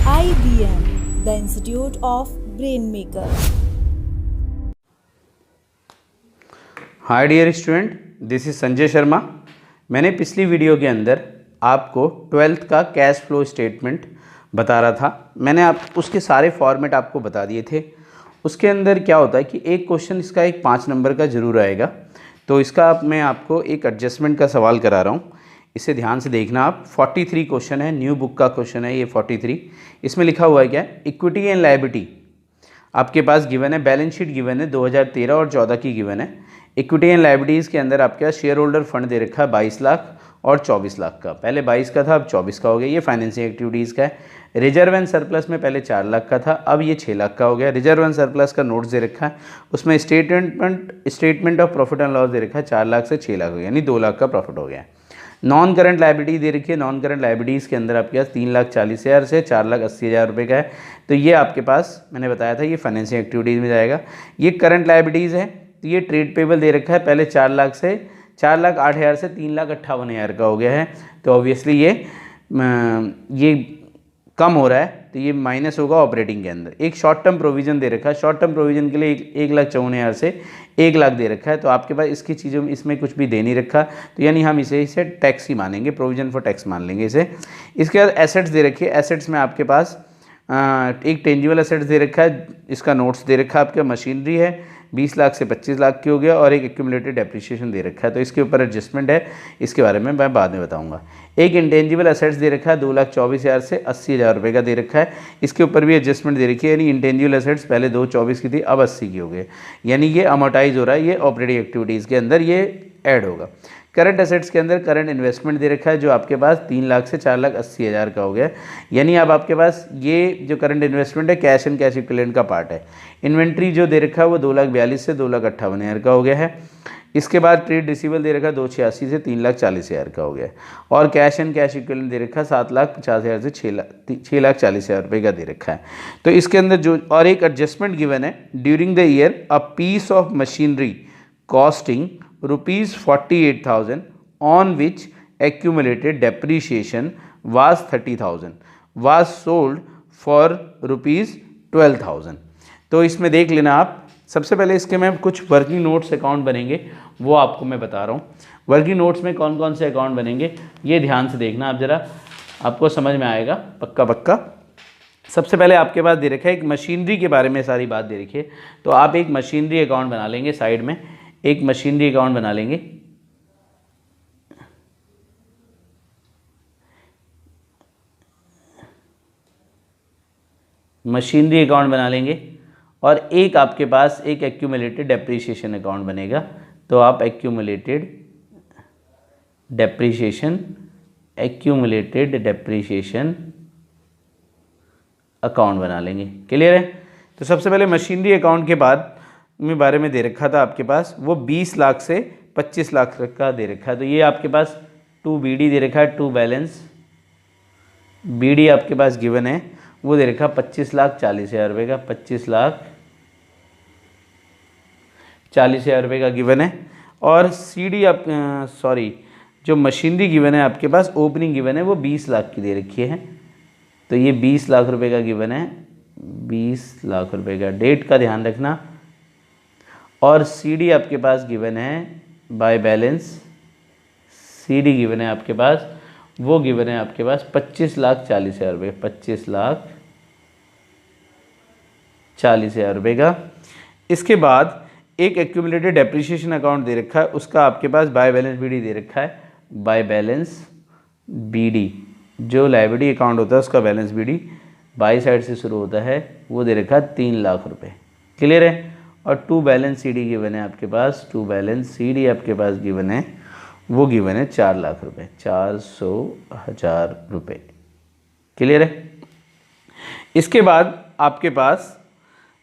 IBM, the Institute of Brainmaker. Hi dear student, this is Sanjay Sharma. मैंने पिछली video के अंदर आपको 12th का कैश फ्लो स्टेटमेंट बता रहा था। मैंने उसके सारे फॉर्मेट आपको बता दिए थे। उसके अंदर क्या होता है कि एक क्वेश्चन इसका एक 5 नंबर का ज़रूर आएगा, तो इसका मैं आपको एक एडजस्टमेंट का सवाल करा रहा हूँ। इसे ध्यान से देखना आप। 43 क्वेश्चन है, न्यू बुक का क्वेश्चन है ये 43। इसमें लिखा हुआ है क्या, इक्विटी एंड लायबिलिटी आपके पास गिवन है, बैलेंस शीट गिवन है 2013 और 14 की गिवन है। इक्विटी एंड लायबिलिटीज़ के अंदर आपके पास शेयर होल्डर फंड दे रखा है 22 लाख और 24 लाख का। पहले 22 का था, अब 24 का हो गया। ये फाइनेंसिंग एक्टिविटीज़ का है। रिजर्व एंड सरप्लस में पहले 4 लाख का था, अब ये 6 लाख का हो गया। रिजर्व एंड सरप्लस का नोट्स दे रखा है, उसमें statement of profit and loss दे रखा है 4 लाख से 6 लाख हो गया, यानी 2 लाख का प्रॉफिट हो गया। नॉन करंट लायबिलिटी दे रखी है। नॉन करंट लायबिलिटीज़ के अंदर आपके पास 3,40,000 से 4,80,000 रुपये का है। तो ये आपके पास मैंने बताया था ये फाइनेंसिंग एक्टिविटीज़ में जाएगा। ये करंट लायबिलिटीज़ है, तो ये ट्रेड पेबल दे रखा है, पहले 4 लाख से 4,08,000 से 3,58,000 का हो गया है। तो ऑब्वियसली ये कम हो रहा है, तो ये माइनस होगा ऑपरेटिंग के अंदर। एक शॉर्ट टर्म प्रोविजन दे रखा है, शॉर्ट टर्म प्रोविजन के लिए 1,54,000 से 1 लाख दे रखा है। तो आपके पास इसकी चीज़ों में इसमें कुछ भी दे नहीं रखा, तो यानी हम इसे टैक्स ही मानेंगे, प्रोविजन फॉर टैक्स मान लेंगे इसे। इसके बाद एसेट्स दे रखी है। एसेट्स में आपके पास एक टेंजिबल एसेट्स दे रखा है, इसका नोट्स दे रखा है। आपका मशीनरी है 20 लाख से 25 लाख की हो गया, और एक एक्यूमुलेटेड डेप्रिसिएशन दे रखा है। तो इसके ऊपर एडजस्टमेंट है, इसके बारे में मैं बाद में बताऊंगा। एक इंटेंजिबल एसेट्स दे रखा है 2,24,000 से 80,000 रुपये का दे रखा है। इसके ऊपर भी एडजस्टमेंट दे रखी है, यानी इंटेंजिबल एसेट्स पहले 2,24 की थी, अब 80 की हो गई, यानी ये अमोर्टाइज हो रहा है, ये ऑपरेटिंग एक्टिविटीज़ के अंदर ये ऐड होगा। करंट एसेट्स के अंदर करंट इन्वेस्टमेंट दे रखा है, जो आपके पास 3 लाख से 4,80,000 का हो गया, यानी अब आपके पास ये जो करंट इन्वेस्टमेंट है कैश एंड कैश इक्विवेलेंट का पार्ट है। इन्वेंट्री जो दे रखा है वो 2,42,000 से 2,58,000 का हो गया है। इसके बाद ट्रेड रिसीवेबल दे रखा है 2,86,000 से 3,40,000 का हो गया है, और कैश एंड कैश इक्विवेलेंट दे रखा है 7,50,000 से 6,40,000 रुपये का दे रखा है। तो इसके अंदर जो और एक एडजस्टमेंट गिवन है, during the year a piece of machinery costing ₹48,000 on which accumulated depreciation was 30,000 was sold for ₹12,000। तो इसमें देख लेना आप। सबसे पहले इसके में कुछ वर्किंग नोट्स अकाउंट बनेंगे, वो आपको मैं बता रहा हूँ। वर्किंग नोट्स में कौन कौन से अकाउंट बनेंगे ये ध्यान से देखना आप ज़रा, आपको समझ में आएगा पक्का पक्का। सबसे पहले आपके पास दे रखा है एक मशीनरी के बारे में सारी बात दे रखी है, तो आप एक मशीनरी अकाउंट बना लेंगे। साइड में एक मशीनरी अकाउंट बना लेंगे। मशीनरी अकाउंट बना लेंगे, और एक आपके पास एक एक्यूमुलेटेड डेप्रीशिएशन अकाउंट बनेगा। तो आप एक्यूमुलेटेड डेप्रीशिएशन अकाउंट बना लेंगे। क्लियर है? तो सबसे पहले मशीनरी अकाउंट के बाद में बारे में दे रखा था आपके पास, वो 20 लाख से 25 लाख का दे रखा है। तो ये आपके पास 2BD दे रखा है, 2 बैलेंस BD आपके पास गिवन है, वो दे रखा 25,40,000 रुपये का, 25,40,000 रुपये का गिवन है। और CD आप जो मशीनरी गिवन है आपके पास, ओपनिंग गिवन है वो 20 लाख की दे रखी है। तो ये 20 लाख रुपए का गिवन है, 20 लाख रुपए का। डेट का ध्यान रखना। और CD आपके पास गिवन है बाय बैलेंस, CD गिवन है आपके पास, वो गिवन है आपके पास 25,40,000 रुपये, 25,40,000 रुपये का। इसके बाद एक एक्यूमुलेटेड डेप्रिसिएशन अकाउंट दे रखा है, उसका आपके पास बाय बैलेंस BD दे रखा है। बाय बैलेंस BD जो लायबिलिटी अकाउंट होता है उसका बैलेंस BD बाई साइड से शुरू होता है, वो दे रखा है 3 लाख रुपये। क्लियर है? और 2 बैलेंस CD गिवन है आपके पास, 2 बैलेंस CD आपके पास गिवन है, वो गिवन है 4 लाख रुपये, 400,000 रुपये। क्लियर है? इसके बाद आपके पास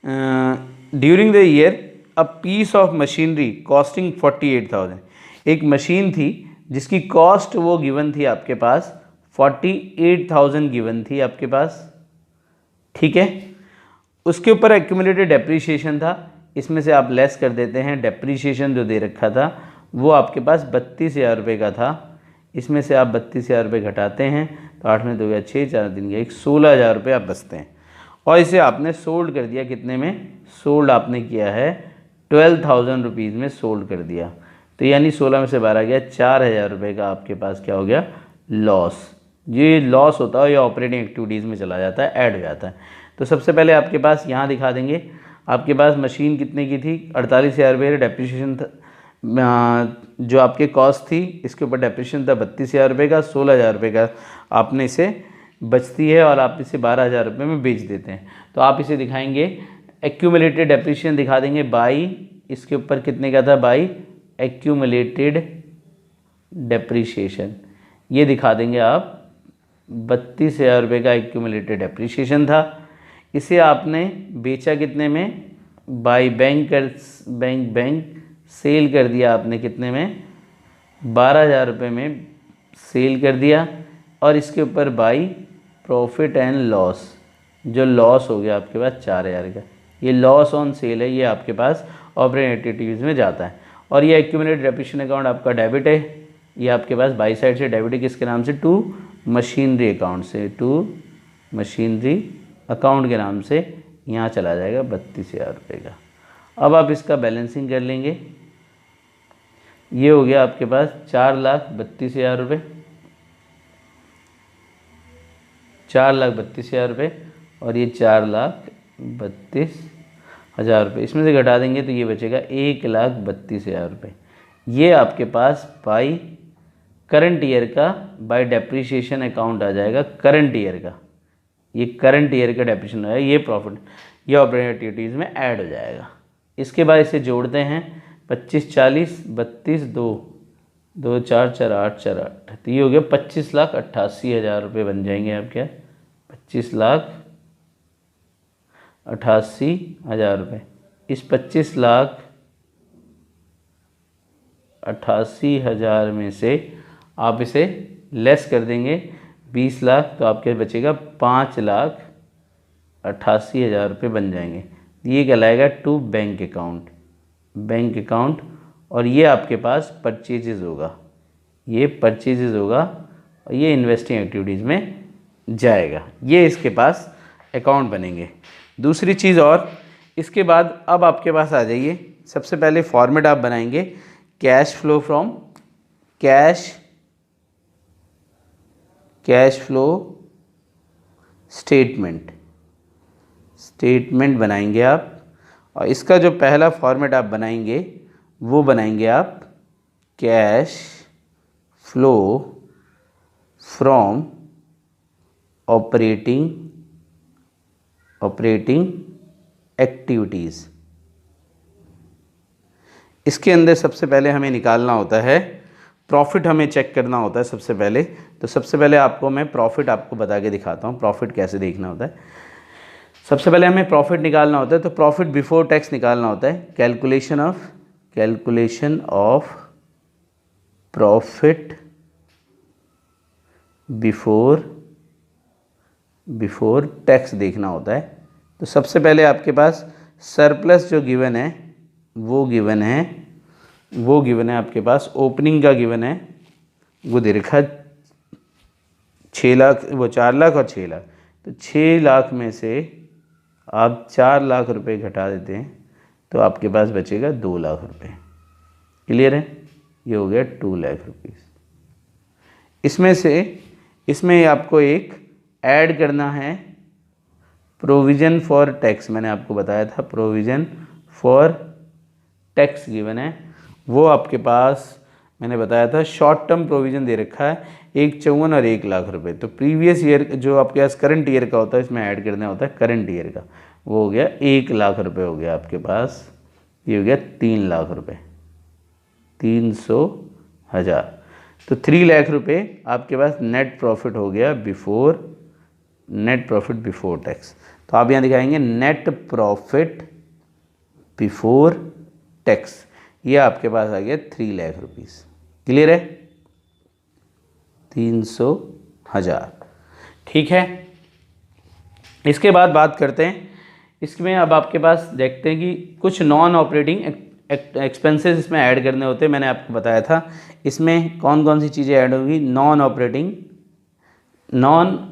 during the year a piece of machinery costing 48,000, एक मशीन थी जिसकी कॉस्ट वो गिवन थी आपके पास 48,000 गिवन थी आपके पास। ठीक है? उसके ऊपर एक्यूमुलेटेड डेप्रीशिएशन था, इसमें से आप लेस कर देते हैं। डेप्रीशिएशन जो दे रखा था वो आपके पास 32,000 रुपये का था, इसमें से आप 32,000 रुपये घटाते हैं तो 8 में 2 गया 6, 4 दिन गया 16,000 रुपये आप बचते हैं। और इसे आपने सोल्ड कर दिया कितने में, सोल्ड आपने किया है 12,000 रुपीज़ में सोल्ड कर दिया। तो यानी 16 में से 12 गया 4,000 रुपये का आपके पास क्या हो गया, लॉस। ये लॉस होता है, ये ऑपरेटिंग एक्टिविटीज़ में चला जाता है, ऐड हो जाता है। तो सबसे पहले आपके पास यहाँ दिखा देंगे, आपके पास मशीन कितने की थी, 48,000 रुपये डेप्रिसिएशन था, जो आपके कॉस्ट थी इसके ऊपर डेप्रिसिएशन था 32,000 रुपये का, 16,000 रुपये का आपने इसे बचती है और आप इसे 12,000 रुपये में बेच देते हैं। तो आप इसे दिखाएंगे एक्यूमुलेटेड डेप्रिसिएशन दिखा देंगे बाई, इसके ऊपर कितने का था, बाई एक्यूमुलेटेड डेप्रिसिएशन, ये दिखा देंगे आप 32,000 रुपये का एक्यूमुलेटेड डेप्रिसिएशन था। इसे आपने बेचा कितने में, बाई बैंक सेल कर दिया आपने कितने में, 12,000 रुपये में सेल कर दिया। और इसके ऊपर बाई प्रॉफिट एंड लॉस, जो लॉस हो गया आपके पास 4,000 का, ये लॉस ऑन सेल है, ये आपके पास ऑपरेटिंग एक्टिविटीज़ में जाता है। और ये एक्यूमुलेटेड डेप्रिसिएशन अकाउंट आपका डेबिट है, ये आपके पास बाई साइड से डेबिट है, किसके नाम से, टू मशीनरी अकाउंट से, टू मशीनरी अकाउंट के नाम से यहाँ चला जाएगा 32,000 रुपये का। अब आप इसका बैलेंसिंग कर लेंगे, ये हो गया आपके पास 4,32,000 रुपये, 4,32,000 रुपये, और ये 4,32,000 रुपये, इसमें से घटा देंगे तो ये बचेगा 1,32,000 रुपये। ये आपके पास बाई करंट ईयर का, बाई डेप्रिसिएशन अकाउंट आ जाएगा करंट ईयर का, ये करंट ईयर का डेप्रिसिएशन है, ये प्रॉफिट, ये ऑपरेटिंग एक्टिविटीज़ में ऐड हो जाएगा। इसके बाद इसे जोड़ते हैं, 25, 40, 32, 2, 4, 4, 8, 4, 8, तो ये हो गया 25,88,000 रुपये बन जाएंगे आपके, 25,88,000 रुपये। इस 25,88,000 में से आप इसे लेस कर देंगे 20 लाख, तो आपके बचेगा 5,88,000 रुपये बन जाएंगे। ये कहलाएगा टू बैंक अकाउंट, और ये आपके पास परचेजेज होगा, ये परचेजेज होगा, और ये इन्वेस्टिंग एक्टिविटीज़ में जाएगा। ये इसके पास अकाउंट बनेंगे। दूसरी चीज़ और, इसके बाद अब आपके पास आ जाइए, सबसे पहले फॉर्मेट आप बनाएंगे cash flow from cash flow statement बनाएंगे आप। और इसका जो पहला फॉर्मेट आप बनाएंगे वो बनाएंगे आप cash flow from operating activities. इसके अंदर सबसे पहले हमें निकालना होता है प्रॉफिट, हमें चेक करना होता है सबसे पहले। तो सबसे पहले आपको मैं प्रॉफिट आपको बता के दिखाता हूँ, प्रॉफिट कैसे देखना होता है। सबसे पहले हमें प्रॉफिट निकालना होता है, तो प्रॉफिट बिफोर टैक्स निकालना होता है। Calculation of profit before tax देखना होता है। तो सबसे पहले आपके पास सरप्लस जो गिवन है वो गिवन है आपके पास, ओपनिंग का गिवन है, वो दे रखा 6 लाख, वो 4 लाख और 6 लाख। तो 6 लाख में से आप 4 लाख रुपए घटा देते हैं तो आपके पास बचेगा 2 लाख रुपए। क्लियर है, ये हो गया 2 लाख रुपीज़। इसमें आपको एक ऐड करना है प्रोविज़न फॉर टैक्स। मैंने आपको बताया था प्रोविज़न फॉर टैक्स गिवन है, वो आपके पास मैंने बताया था शॉर्ट टर्म प्रोविज़न दे रखा है 1,54,000 और 1 लाख रुपए। तो प्रीवियस ईयर जो आपके पास करंट ईयर का होता है इसमें ऐड करना होता है करंट ईयर का, वो हो गया 1 लाख रुपए हो गया आपके पास, ये हो गया 3 लाख रुपए, 300,000। तो 3 लाख रुपए आपके पास नेट प्रॉफिट हो गया बिफोर टैक्स। तो आप यहाँ दिखाएंगे नेट प्रॉफिट बिफोर टैक्स, ये आपके पास आ गया 3 लाख रुपीज़। क्लियर है, 300,000। ठीक है, इसके बाद बात करते हैं इसमें। अब आपके पास देखते हैं कि कुछ नॉन ऑपरेटिंग एक्सपेंसेस इसमें ऐड करने होते हैं, मैंने आपको बताया था। इसमें कौन कौन सी चीज़ें ऐड होगी, नॉन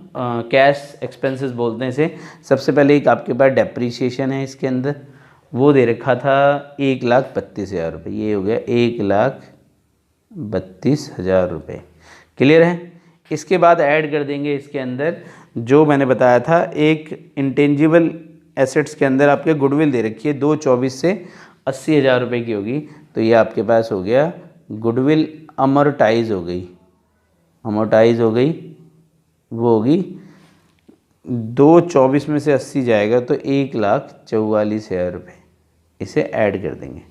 कैश एक्सपेंसेस बोलते हैं इसे। सबसे पहले एक आपके पास डेप्रीशिएशन है, इसके अंदर वो दे रखा था 1,32,000 रुपये, ये हो गया 1,32,000 रुपये। क्लियर है। इसके बाद ऐड कर देंगे इसके अंदर जो मैंने बताया था, एक इंटेंजिबल एसेट्स के अंदर आपके गुडविल दे रखी है 224 से 80,000 रुपये की होगी, तो ये आपके पास हो गया गुडविल अमोर्टाइज हो गई, वो होगी 224 में से 80 जाएगा तो 1,44,000 रुपये, इसे ऐड कर देंगे।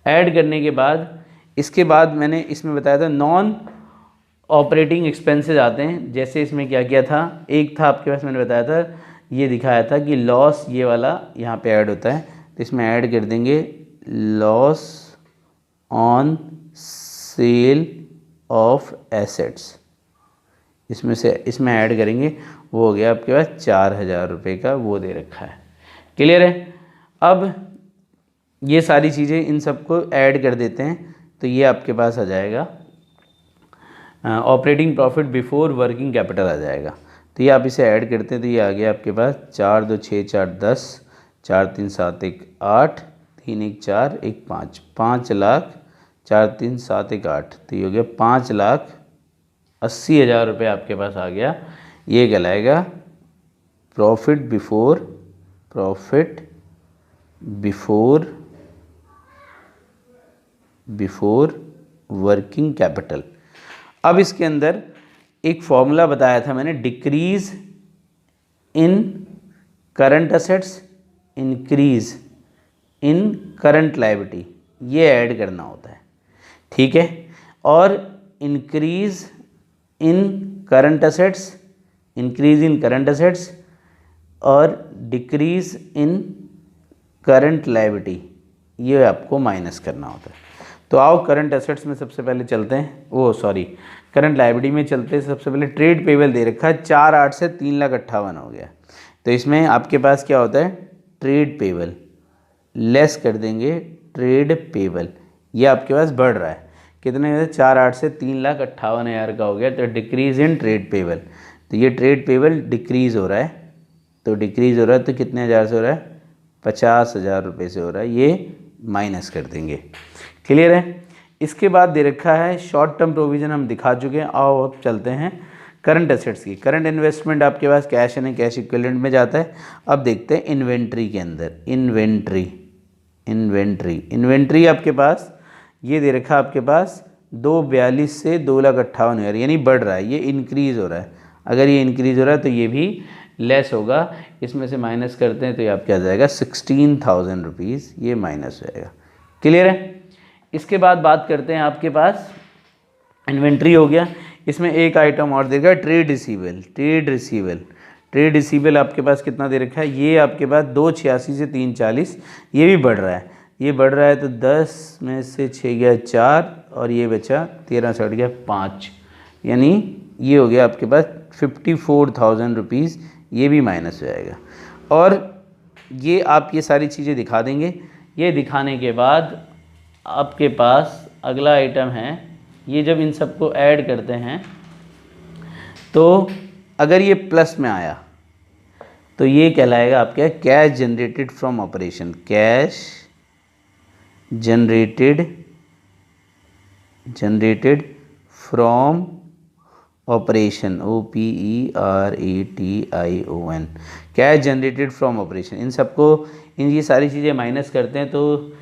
ऐड करने के बाद इसके बाद मैंने इसमें बताया था नॉन ऑपरेटिंग एक्सपेंसेस आते हैं। जैसे इसमें क्या किया था, एक था आपके पास मैंने बताया था, ये दिखाया था कि लॉस ये वाला यहाँ पे ऐड होता है, तो इसमें ऐड कर देंगे loss on sale of assets, इसमें ऐड करेंगे, वो हो गया आपके पास 4,000 रुपये का, वो दे रखा है। क्लियर है। अब ये सारी चीज़ें इन सबको ऐड कर देते हैं, तो ये आपके पास आ जाएगा operating profit before working capital आ जाएगा। तो ये आप इसे ऐड करते हैं तो ये आ गया आपके पास 4 2 6 4 10, 4 3 7 1 8, 3 1 4 1 5, 5,00,000, 4 3 7 1 8, तो ये हो गया 5,80,000 रुपये आपके पास आ गया। ये कहलाएगा प्रॉफिट बिफोर वर्किंग कैपिटल। अब इसके अंदर एक फॉर्मूला बताया था मैंने, decrease in current assets, increase in current liability, ये ऐड करना होता है, ठीक है। और इंक्रीज इन करंट एसेट्स और डिक्रीज इन करंट लायबिलिटी, ये आपको माइनस करना होता है। तो आओ करंट एसेट्स में सबसे पहले चलते हैं, करंट लायबिलिटी में चलते हैं। सबसे पहले ट्रेड पेबल दे रखा है 4,8 से 3,58,000 हो गया, तो इसमें आपके पास क्या होता है, ट्रेड पेबल लेस कर देंगे ट्रेड पेबल, ये आपके पास बढ़ रहा है, कितने 4,8 से 3,58,000 का हो गया, तो डिक्रीज इन ट्रेड पेबल, तो ये ट्रेड पेबल डिक्रीज़ हो रहा है, तो कितने हज़ार से हो रहा है, 50,000 रुपये से हो रहा है, ये माइनस कर देंगे। क्लियर है। इसके बाद दे रखा है शॉर्ट टर्म प्रोविज़न, हम दिखा चुके हैं। आओ अब चलते हैं करंट एसेट्स की। करंट इन्वेस्टमेंट आपके पास कैश यानी कैश इक्विवेलेंट में जाता है। अब देखते हैं इन्वेंट्री के अंदर, इन्वेंट्री आपके पास ये दे रखा है आपके पास 242 से 2,58,000, यानी बढ़ रहा है, ये इंक्रीज़ हो रहा है। अगर ये इंक्रीज़ हो रहा है तो ये भी लेस होगा, इसमें से माइनस करते हैं तो ये आपके आ जाएगा 16,000 रुपीज़, ये माइनस हो जाएगा। क्लियर है। इसके बाद बात करते हैं, आपके पास इन्वेंट्री हो गया, इसमें एक आइटम और देगा ट्रेड रिसीवेबल आपके पास कितना दे रखा है, ये आपके पास 286 से 340, ये भी बढ़ रहा है, तो 10 में से 6 गया 4 और ये बचा 13 से 8 गया 5, यानी ये हो गया आपके पास 54,000 रुपीज़, ये भी माइनस हो जाएगा। और ये आप ये सारी चीज़ें दिखा देंगे। ये दिखाने के बाद आपके पास अगला आइटम है, ये जब इन सबको ऐड करते हैं तो अगर ये प्लस में आया तो ये कहलाएगा आपके cash generated from operation, cash generated from operation, OPERATION, cash generated from operation. इन ये सारी चीज़ें माइनस करते हैं तो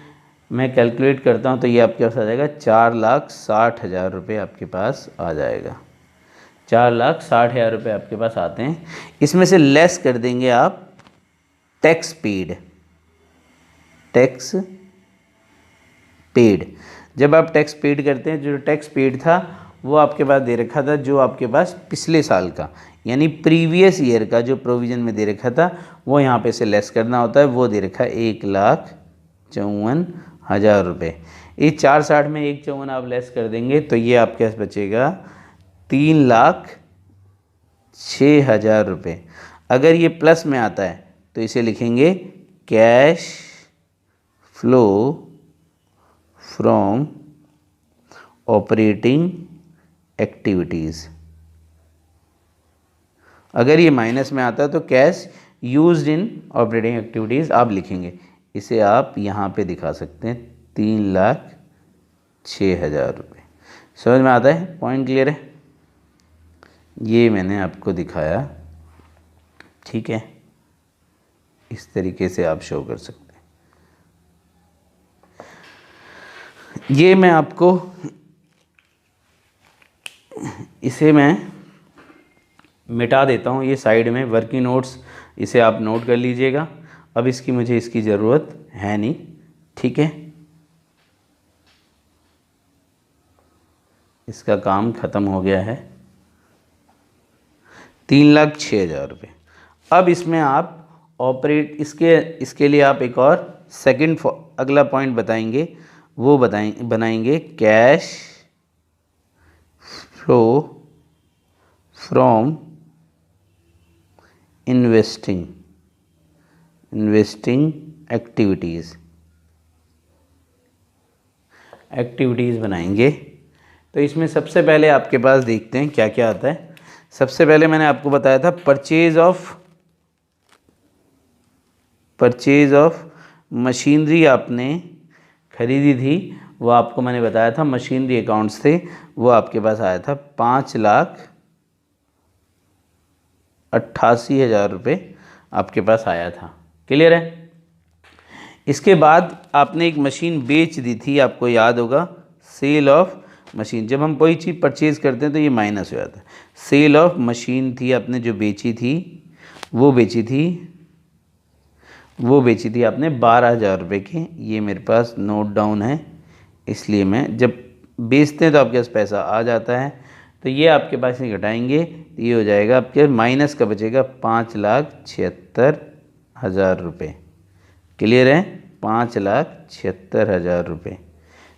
मैं कैलकुलेट करता हूँ तो ये आपके पास आ जाएगा 4,60,000 रुपये आपके पास आ जाएगा, 4,60,000 रुपये आपके पास आते हैं। इसमें से लेस कर देंगे आप टैक्स पेड। जब आप टैक्स पेड करते हैं, जो टैक्स पेड था वो आपके पास दे रखा था, जो आपके पास पिछले साल का यानी प्रीवियस ईयर का जो प्रोविज़न में दे रखा था वो यहाँ पे से लेस करना होता है, वो दे रखा है 1,54,000 रुपये। इस 460 में 1,54,000 आप लेस कर देंगे तो ये आपके पास बचेगा 3,06,000 रुपये। अगर ये प्लस में आता है तो इसे लिखेंगे cash flow from operating activities. अगर ये माइनस में आता है तो cash used in operating activities आप लिखेंगे। इसे आप यहाँ पे दिखा सकते हैं 3,06,000 रुपये। समझ में आता है? पॉइंट क्लियर है? ये मैंने आपको दिखाया, ठीक है। इस तरीके से आप शो कर सकते हैं। ये मैं आपको, इसे मैं मिटा देता हूँ, ये साइड में वर्किंग नोट्स, इसे आप नोट कर लीजिएगा। अब मुझे इसकी ज़रूरत है नहीं, ठीक है। इसका काम ख़त्म हो गया है। 3,06,000 रुपये। अब इसमें आप इसके लिए आप एक और सेकंड अगला पॉइंट बताएंगे, वो बनाएंगे cash flow from investing activities बनाएंगे। तो इसमें सबसे पहले आपके पास देखते हैं क्या क्या आता है। सबसे पहले मैंने आपको बताया था परचेज ऑफ मशीनरी आपने खरीदी थी, वो आपको मैंने बताया था मशीनरी अकाउंट्स थे, वो आपके पास आया था 5,88,000 रुपये आपके पास आया था। क्लियर है? इसके बाद आपने एक मशीन बेच दी थी, आपको याद होगा, सेल ऑफ मशीन। जब हम कोई चीज़ परचेज़ करते हैं तो ये माइनस हो जाता है। सेल ऑफ मशीन थी आपने जो बेची थी, वो बेची थी आपने 12,000 रुपये की। ये मेरे पास नोट डाउन है, इसलिए मैं, जब बेचते हैं तो आपके पास पैसा आ जाता है, तो ये आपके पास नहीं घटाएंगे, तो ये हो जाएगा आपके माइनस का बचेगा 5,76,000 रुपये। क्लियर है? 5,76,000 रुपये।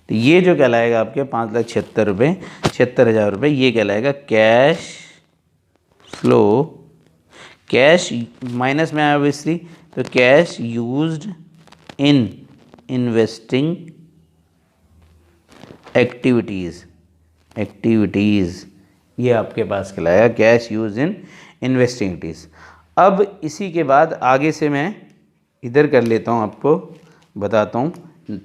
तो ये जो कहलाएगा आपके 5,76,000 रुपये, ये कहलाएगा कैश फ्लो। कैश माइनस में आया ऑब्वियसली, तो cash used in investing activities, ये आपके पास कहलाएगा cash use in investing activities. अब इसी के बाद आगे से मैं इधर कर लेता हूँ, आपको बताता हूँ।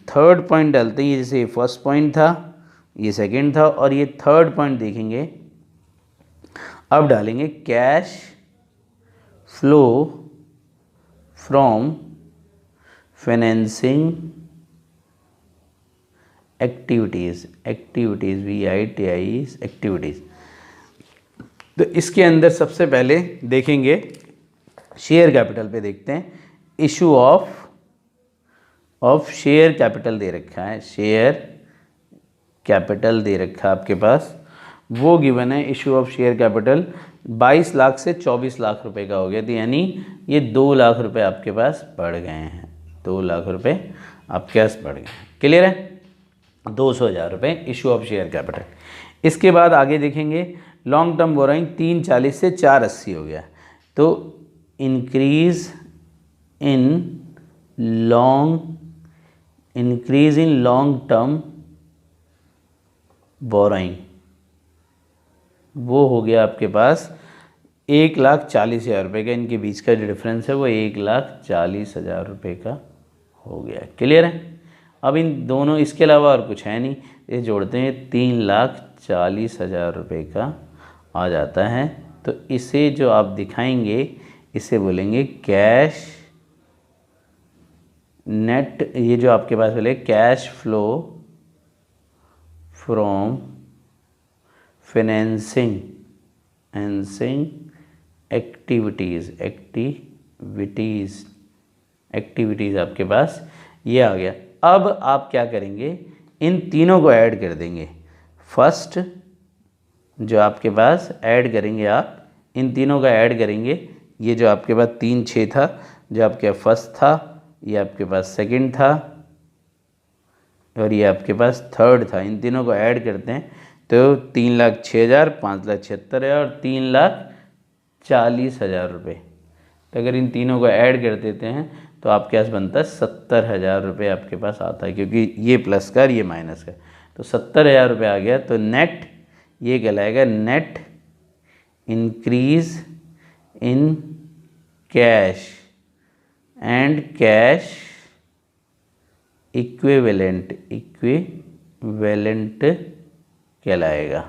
थर्ड पॉइंट डालते हैं, जैसे ये फर्स्ट पॉइंट था, ये सेकंड था, और ये थर्ड पॉइंट देखेंगे। अब डालेंगे cash flow from financing activities VITIs activities. तो इसके अंदर सबसे पहले देखेंगे शेयर कैपिटल पे देखते हैं। इशू ऑफ शेयर कैपिटल दे रखा है, शेयर कैपिटल दे रखा है आपके पास, वो गिवन है। Issue of share capital 22 lakh से 24 लाख रुपए का हो गया, तो यानी ये 2 लाख रुपए आपके पास बढ़ गए हैं। 2 लाख रुपए आपके पास बढ़ गए। क्लियर है? 200,000 रुपये इशू ऑफ शेयर कैपिटल। इसके बाद आगे देखेंगे लॉन्ग टर्म बोरोइंग 340 से 480 हो गया, तो increase in long term borrowing, वो हो गया आपके पास 1,40,000 रुपये का। इनके बीच का जो डिफरेंस है वो 1,40,000 रुपये का हो गया। क्लियर है? अब इन दोनों, इसके अलावा और कुछ है नहीं, ये जोड़ते हैं 3,40,000 रुपये का आ जाता है। तो इसे जो आप दिखाएंगे, इसे बोलेंगे कैश नेट। ये जो आपके पास बोले cash flow from financing activities आपके पास ये आ गया। अब आप क्या करेंगे, इन तीनों को ऐड कर देंगे। फर्स्ट जो आपके पास ऐड करेंगे, आप इन तीनों का ऐड करेंगे। ये जो आपके पास 3,6 था, जो आपके फर्स्ट था, ये आपके पास सेकंड था, और ये आपके पास थर्ड था। इन तीनों को ऐड करते हैं तो 3,06,000, 5,76,000 और 3,40,000 रुपये। तो अगर इन तीनों को ऐड कर देते हैं तो आपके पास बनता है 70,000 रुपये आपके पास आता है, क्योंकि ये प्लस का और ये माइनस का। तो 70,000 रुपये आ गया। तो नेट ये कहलाएगा net increase in cash and cash equivalent कहलाएगा।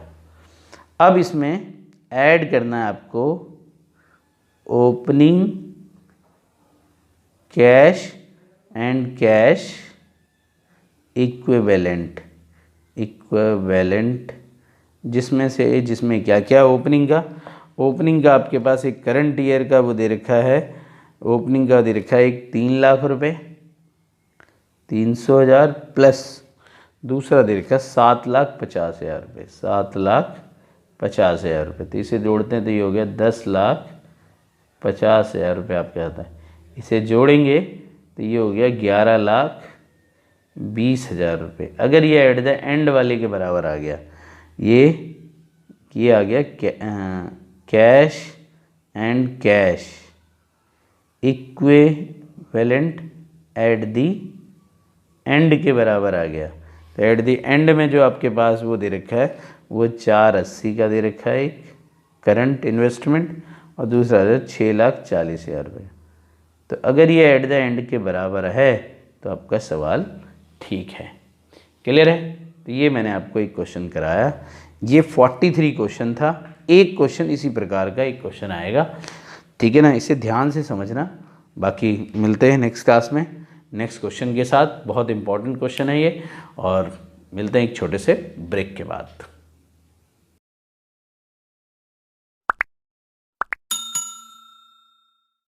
अब इसमें ऐड करना है आपको opening cash and cash equivalent जिसमें क्या क्या ओपनिंग का आपके पास एक करंट ईयर का वो दे रखा है, ओपनिंग का दे रखा है एक 3 लाख रुपए 300,000 प्लस दूसरा दे रखा है 7,50,000 रुपये 7,50,000 रुपये। तो इसे जोड़ते हैं तो ये हो गया 10,50,000 रुपये आपके आता है। इसे जोड़ेंगे तो ये हो गया 11,20,000 रुपये। अगर ये एट द एंड वाले के बराबर आ गया, ये आ गया cash and cash equivalent at the and के बराबर आ गया। तो एट दी एंड में जो आपके पास वो दे रखा है वो 480 का दे रखा है एक करंट इन्वेस्टमेंट, और दूसरा है 6,40,000 रुपये। तो अगर ये एट द एंड के बराबर है तो आपका सवाल ठीक है। क्लियर है? तो ये मैंने आपको एक क्वेश्चन कराया। ये 43 क्वेश्चन था। एक क्वेश्चन इसी प्रकार का एक क्वेश्चन आएगा, ठीक है ना? इसे ध्यान से समझना। बाकी मिलते हैं नेक्स्ट क्लास में नेक्स्ट क्वेश्चन के साथ। बहुत इंपॉर्टेंट क्वेश्चन है ये, और मिलते हैं एक छोटे से ब्रेक के बाद।